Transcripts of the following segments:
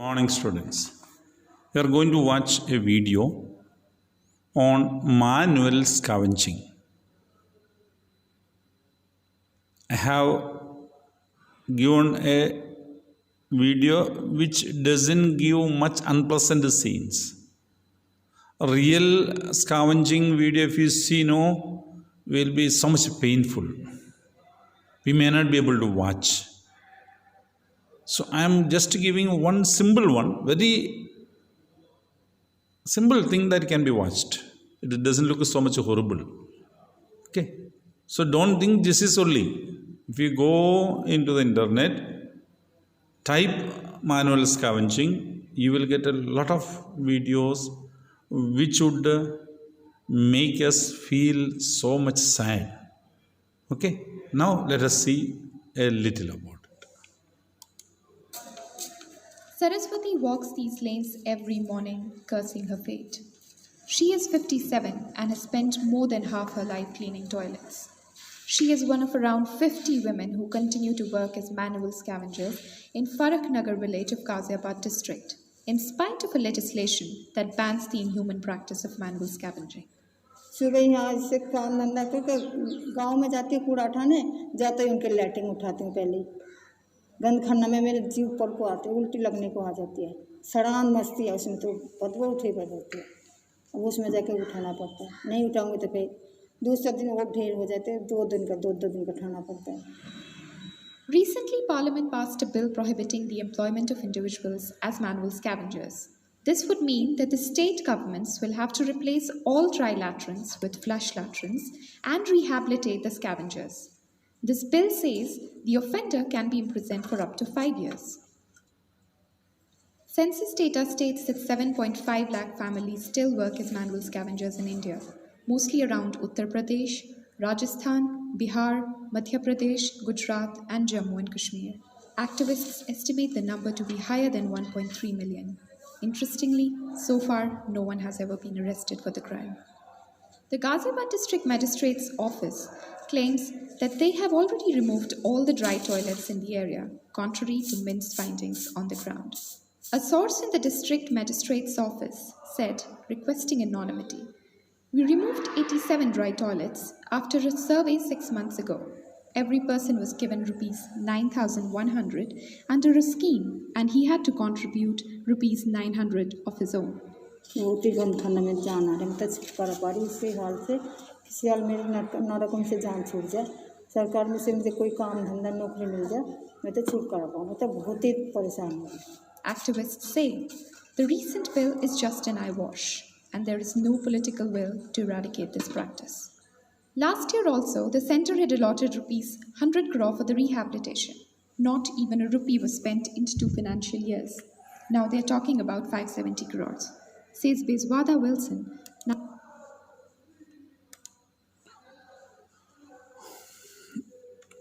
Morning students, we are going to watch a video on manual scavenging. I have given a video which doesn't give much unpleasant scenes. A real scavenging video, if you see, will be so much painful. We may not be able to watch. So I am just giving one simple one, very simple thing that can be watched. It doesn't look so much horrible. Okay. So don't think this is only. If you go into the internet, type manual scavenging, you will get a lot of videos which would make us feel so much sad. Okay. Now let us see a little about it. Saraswati walks these lanes every morning, cursing her fate. She is 57 and has spent more than half her life cleaning toilets. She is one of around 50 women who continue to work as manual scavengers in Faraknagar village of Ghaziabad district, in spite of a legislation that bans the inhuman practice of manual scavenging. सुबह यहाँ से काम धंधा करके गांव में जाती हूँ कूड़ा उठाने, जाते ही उनके लैट्रिन उठाती हूँ पहले। गंद खाना में मेरे जीव पर को आते, उल्टी लगने को आ जाती है, सड़ान मस्ती है उसमें, तो बदबू उठे पड़ जाती है। अब उसमें जाके उठाना पड़ता है, नहीं उठाऊंगे तो फिर दूसरे दिन वो ढेर हो जाते हैं, दो दिन का उठाना पड़ता है। Recently, Parliament passed a bill prohibiting the employment of individuals as manual scavengers. This would mean that the state governments will have to replace all dry latrines with flush latrines and rehabilitate the scavengers. This bill says the offender can be imprisoned for up to 5 years. Census data states that 7.5 lakh families still work as manual scavengers in India, mostly around Uttar Pradesh, Rajasthan, Bihar, Madhya Pradesh, Gujarat, and Jammu and Kashmir. Activists estimate the number to be higher than 1.3 million. Interestingly, so far, no one has ever been arrested for the crime. The Ghaziabad District Magistrate's Office claims that they have already removed all the dry toilets in the area, contrary to MINT's findings on the ground. A source in the District Magistrate's Office said, requesting anonymity, "We removed 87 dry toilets after a survey 6 months ago. Every person was given rupees 9,100 under a scheme and he had to contribute rupees 900 of his own." बहुत ही गंद खाना में जान आ रही, मैं तो छुटकारा पा रही इसी हाल से, किसी हाल मेरी नरकम से जान छूट जाए, सरकार में से मुझे कोई काम धंधा नौकरी मिल जाए, मैं तो छुटकारा पाऊँ, मैं तो बहुत ही परेशान हूँ. Activists say the recent bill is just an eyewash and there is no political will to eradicate this practice. Last year also, the centre had allotted rupees 100 crore for the rehabilitation. Not even a rupee was spent in 2 financial years. Now they are talking about 570 crores, says Bezwada Wilson.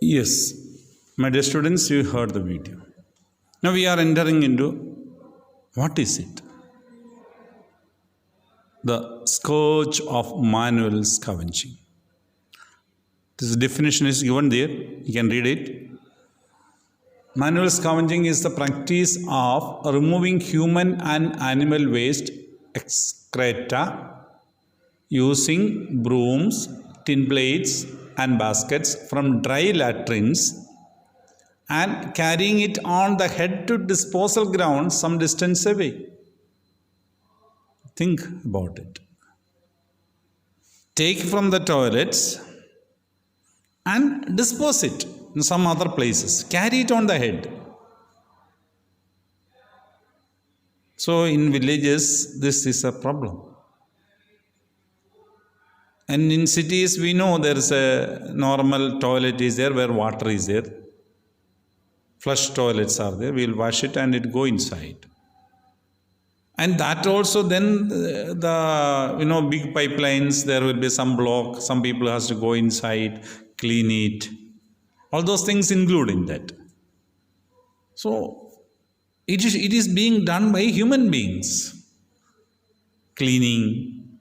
Yes, my dear students, you heard the video. Now we are entering into what is it? The scourge of manual scavenging. This definition is given there. You can read it. Manual scavenging is the practice of removing human and animal waste excreta using brooms, tin plates, and baskets from dry latrines and carrying it on the head to disposal ground some distance away. Think about it. Take from the toilets and dispose it in some other places. Carry it on the head. So in villages, this is a problem. And in cities, we know there is a normal toilet is there where water is there. Flush toilets are there. We will wash it and it go inside. And that also then the big pipelines, there will be some block. Some people has to go inside, clean it. All those things include in that. So it is being done by human beings. Cleaning,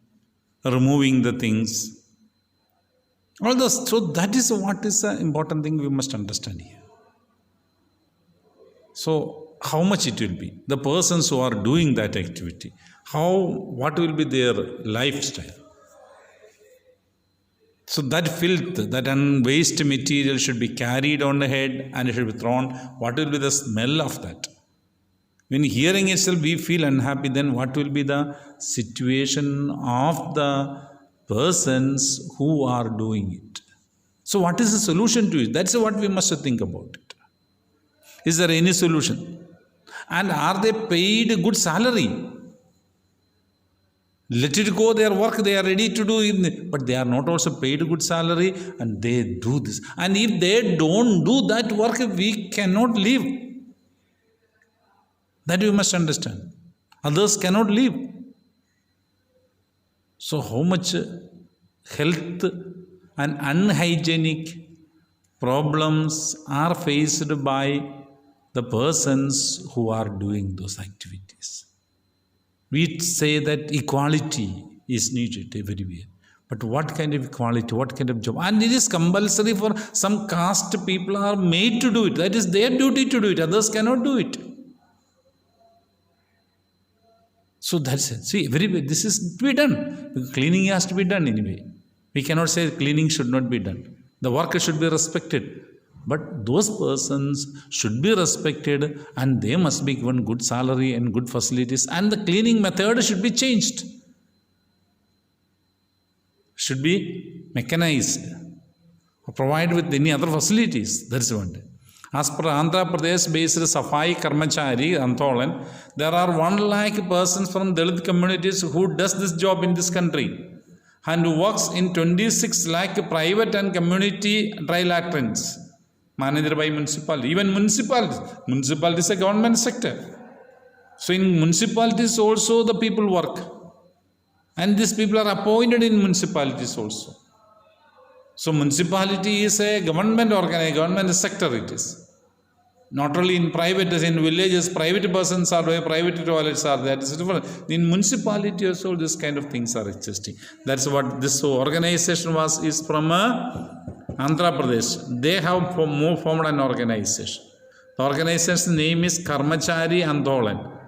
removing the things. All those. So that is what is the important thing we must understand here. So how much it will be. The persons who are doing that activity, what will be their lifestyle. So that filth, that waste material should be carried on the head and it should be thrown. What will be the smell of that? When hearing itself we feel unhappy, then what will be the situation of the persons who are doing it? So what is the solution to it? That's what we must think about it. Is there any solution? And are they paid good salary? Let it go, their work, they are ready to do it, but they are not also paid good salary and they do this. And if they don't do that work, we cannot live. That you must understand. Others cannot live. So how much health and unhygienic problems are faced by the persons who are doing those activities. We say that equality is needed everywhere. But what kind of equality? What kind of job? And it is compulsory for some caste people are made to do it. That is their duty to do it. Others cannot do it. So that's it. See, everywhere this is to be done. Cleaning has to be done anyway. We cannot say cleaning should not be done. The worker should be respected. But those persons should be respected and they must be given good salary and good facilities, and the cleaning method should be changed. Should be mechanized or provided with any other facilities. That's one thing. As per Andhra Pradesh based Safai Karmachari Andolan, there are 1 lakh persons from Dalit communities who does this job in this country and who works in 26 lakh private and community dry latrines managed by municipality. Even municipality is a government sector. So in municipalities also the people work, and these people are appointed in municipalities also. So municipality is a government government sector it is. Not only in private, as in villages, private persons are there, private toilets are there. In municipality also this kind of things are existing. That's what this organization is from Andhra Pradesh. They have formed an organization. The organization's name is Karmachari Andolan.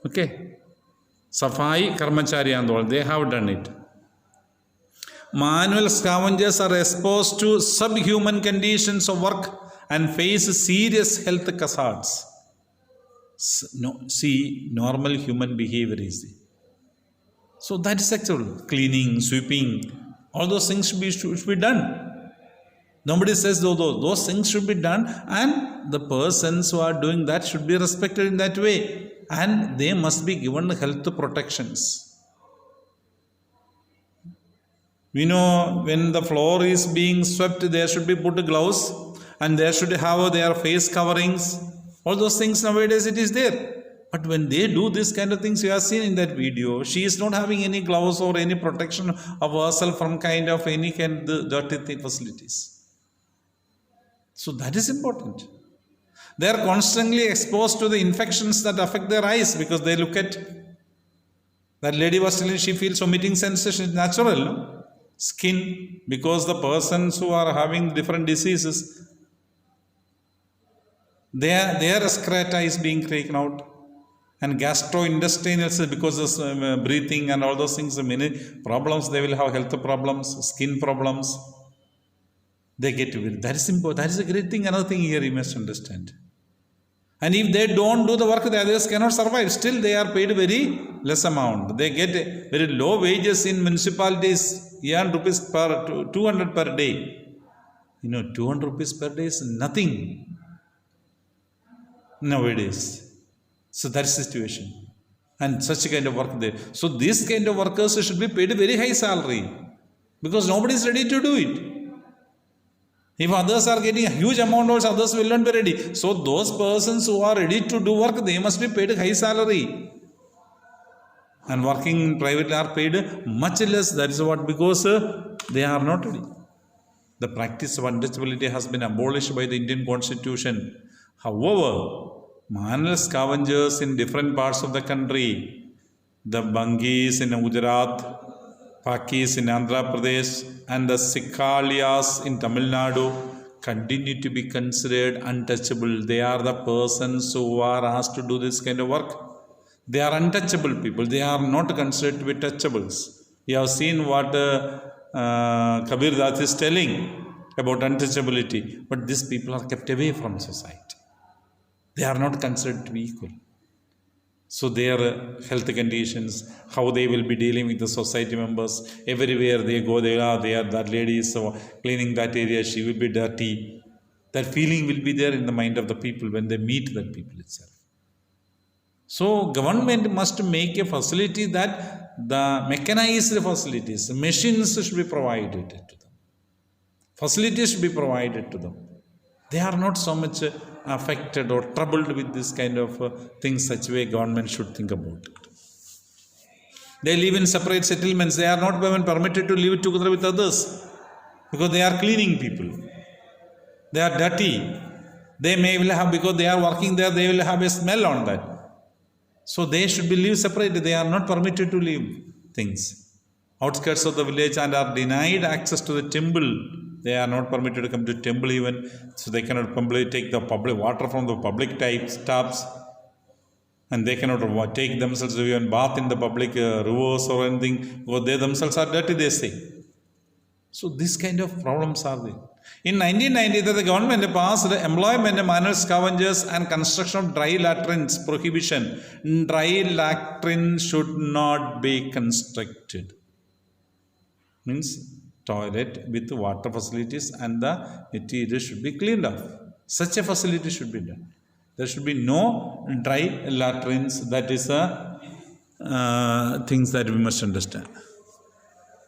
Okay. Safai Karmachari Andolan. They have done it. Manual scavengers are exposed to subhuman conditions of work and face serious health hazards. Normal human behavior is there. So that is actual cleaning, sweeping, all those things should be done. Nobody says those things should be done, and the persons who are doing that should be respected in that way, and they must be given health protections. We know when the floor is being swept, there should be put gloves and they should have their face coverings. All those things nowadays it is there. But when they do this kind of things, you have seen in that video, she is not having any gloves or any protection of herself from any kind of dirty facilities. So that is important. They are constantly exposed to the infections that affect their eyes because they look at. That lady was telling she feels vomiting sensation. It's natural, no? Skin, because the persons who are having different diseases, their sclera is being taken out, and gastrointestinal, because of breathing and all those things, many problems, they will have health problems, skin problems, they get to it. That is important. That is a great thing. Another thing here you must understand. And if they don't do the work, the others cannot survive. Still they are paid very less amount. They get very low wages in municipalities, rupees 200 per day. 200 rupees per day is nothing nowadays. So that's the situation. And such kind of work there. So these kind of workers should be paid a very high salary because nobody is ready to do it. If others are getting a huge amount, also others will not be ready. So those persons who are ready to do work, they must be paid a high salary. And working privately are paid much less. That is what, because they are not ready. The practice of untouchability has been abolished by the Indian Constitution. However, manual scavengers in different parts of the country, the Bangis in Gujarat, Pakis in Andhra Pradesh, and the Sikhaliyas in Tamil Nadu, continue to be considered untouchable. They are the persons who are asked to do this kind of work. They are untouchable people. They are not considered to be touchables. You have seen what Kabir Das is telling about untouchability. But these people are kept away from society. They are not considered to be equal. So their health conditions, how they will be dealing with the society members, everywhere they go, that lady is cleaning that area, she will be dirty. That feeling will be there in the mind of the people when they meet that people itself. So government must make a facility that the mechanized facilities, machines should be provided to them. Facilities should be provided to them. They are not so much affected or troubled with this kind of things, such way government should think about it. They live in separate settlements. They are not even permitted to live together with others because they are cleaning people. They are dirty. They may will have, because they are working there, they will have a smell on that. So they should be live separated. They are not permitted to live things. Outskirts of the village and are denied access to the temple. They are not permitted to come to temple even, so they cannot take the public water from the public taps, and they cannot take themselves to even bath in the public rivers or anything, because they themselves are dirty, they say. So this kind of problems are there. In 1990, the government passed employment of manual scavengers and construction of dry latrines prohibition. Dry latrines should not be constructed. Means toilet with water facilities and the material should be cleaned off. Such a facility should be done. There should be no dry latrines. That is things that we must understand.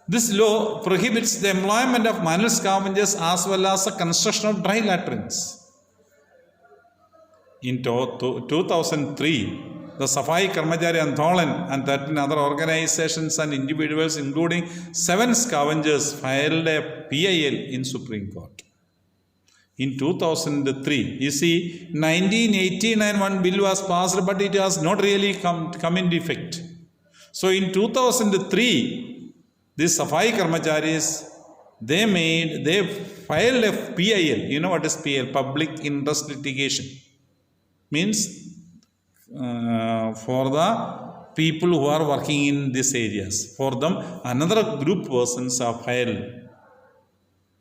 This law prohibits the employment of manual scavengers as well as the construction of dry latrines. In 2003, the Safai Karmachari Andolan and 13 other organizations and individuals, including 7 scavengers, filed a PIL in Supreme Court. In 2003, you see, 1989 one bill was passed, but it has not really come into effect. So in 2003, these Safai Karmacharis, they filed a PIL. You know what is PIL? Public Interest Litigation. Means for the people who are working in these areas. For them, another group persons are filed.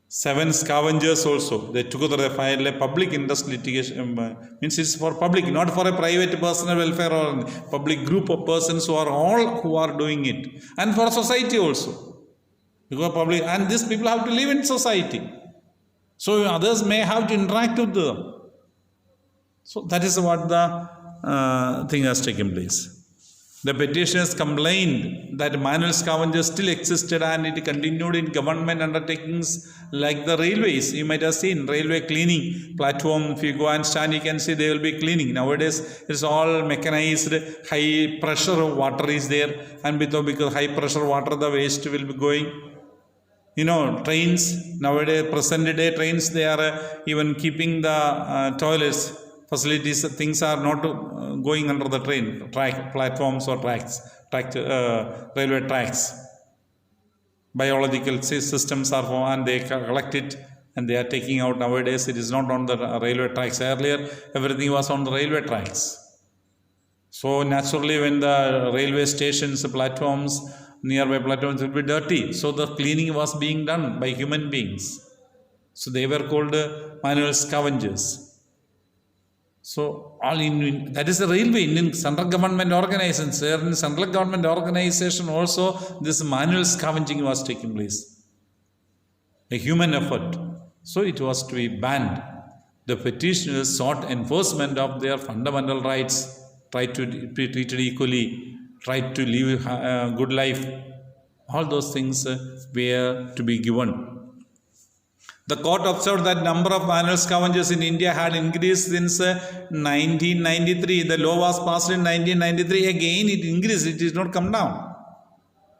7 scavengers also. They together filed a public interest litigation. Means it's for public, not for a private personal welfare or public group of persons who are doing it. And for society also. Because public, and these people have to live in society. So others may have to interact with them. So that is what the thing has taken place. The petitioners complained that manual scavengers still existed and it continued in government undertakings like the railways. You might have seen railway cleaning platform. If you go and stand, you can see they will be cleaning. Nowadays, it's all mechanized. High pressure water is there, and because high pressure water, the waste will be going. You know, trains, nowadays, present day trains, they are even keeping the toilets, facilities, things are not going under the train, platforms or railway tracks. Biological systems are formed and they collect it and they are taking out. Nowadays, it is not on the railway tracks. Earlier, everything was on the railway tracks. So naturally, when the railway stations, platforms, nearby platforms will be dirty. So the cleaning was being done by human beings. So they were called manual scavengers. So that is the railway, Indian central government organizations. In central government organization also this manual scavenging was taking place. A human effort. So it was to be banned. The petitioners sought enforcement of their fundamental rights, tried to be treated equally, tried to live a good life. All those things were to be given. The court observed that number of manual scavengers in India had increased since 1993. The law was passed in 1993. Again, it increased. It did not come down.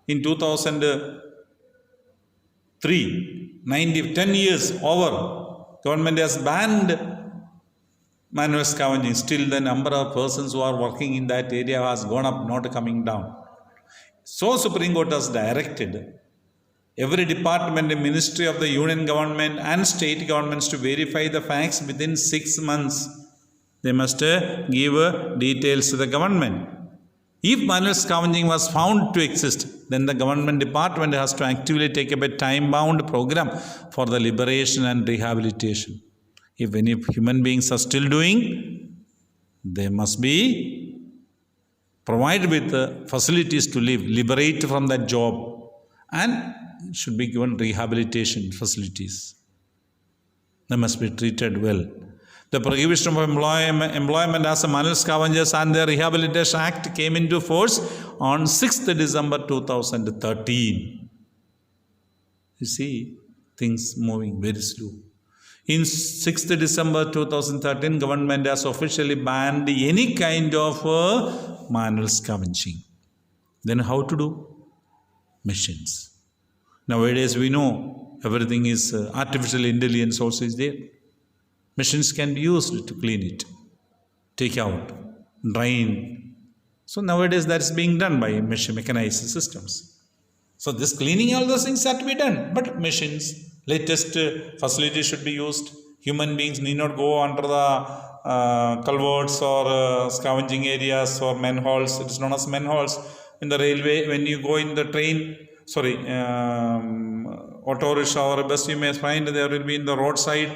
In 2003, 10 years over, government has banned manual scavenging. Still, the number of persons who are working in that area has gone up, not coming down. So, Supreme Court has directed every department and ministry of the union government and state governments to verify the facts within 6 months. They must give details to the government. If manual scavenging was found to exist, then the government department has to actively take up a time-bound program for the liberation and rehabilitation. If any human beings are still doing, they must be provided with facilities to live, liberate from that job, and should be given rehabilitation facilities. They must be treated well. The Prohibition of Employment as a Manual Scavengers and the Rehabilitation Act came into force on 6th December 2013. You see, things moving very slow. In 6th December 2013, government has officially banned any kind of manual scavenging. Then how to do? Machines. Nowadays we know everything is artificial intelligence also is there. Machines can be used to clean it, take out, drain. So nowadays that's being done by mechanized systems. So this cleaning, all those things have to be done. But machines, latest facilities should be used. Human beings need not go under the culverts or scavenging areas or manholes. It is known as manholes. In the railway, when you go in the train, auto rickshaw or bus, you may find there will be in the roadside,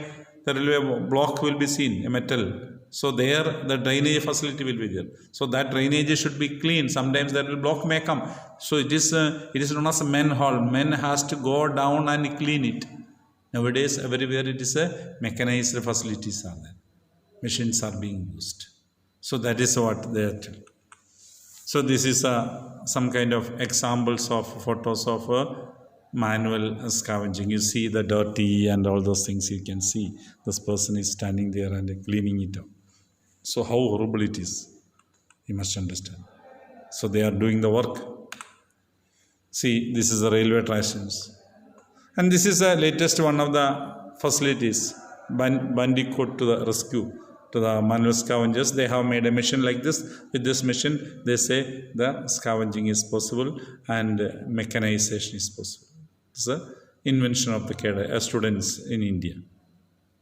the railway block will be seen, a metal. So there the drainage facility will be there. So that drainage should be clean. Sometimes that will block may come. So it is known as a manhole. Man has to go down and clean it. Nowadays everywhere it is a mechanized facilities are there. Machines are being used. So that is what they are telling. So this is some kind of examples of photos of manual scavenging. You see the dirty and all those things you can see. This person is standing there and cleaning it up. So how horrible it is, you must understand. So they are doing the work. See, this is the railway stations. And this is the latest one of the facilities, Bandicoot to the rescue, to the manual scavengers. They have made a machine like this. With this machine, they say the scavenging is possible and mechanization is possible. It's an invention of the students in India.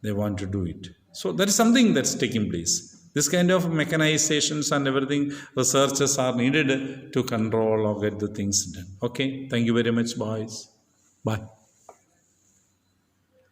They want to do it. So that is something that's taking place. This kind of mechanizations and everything, researchers are needed to control or get the things done. Okay, thank you very much, boys. Bye.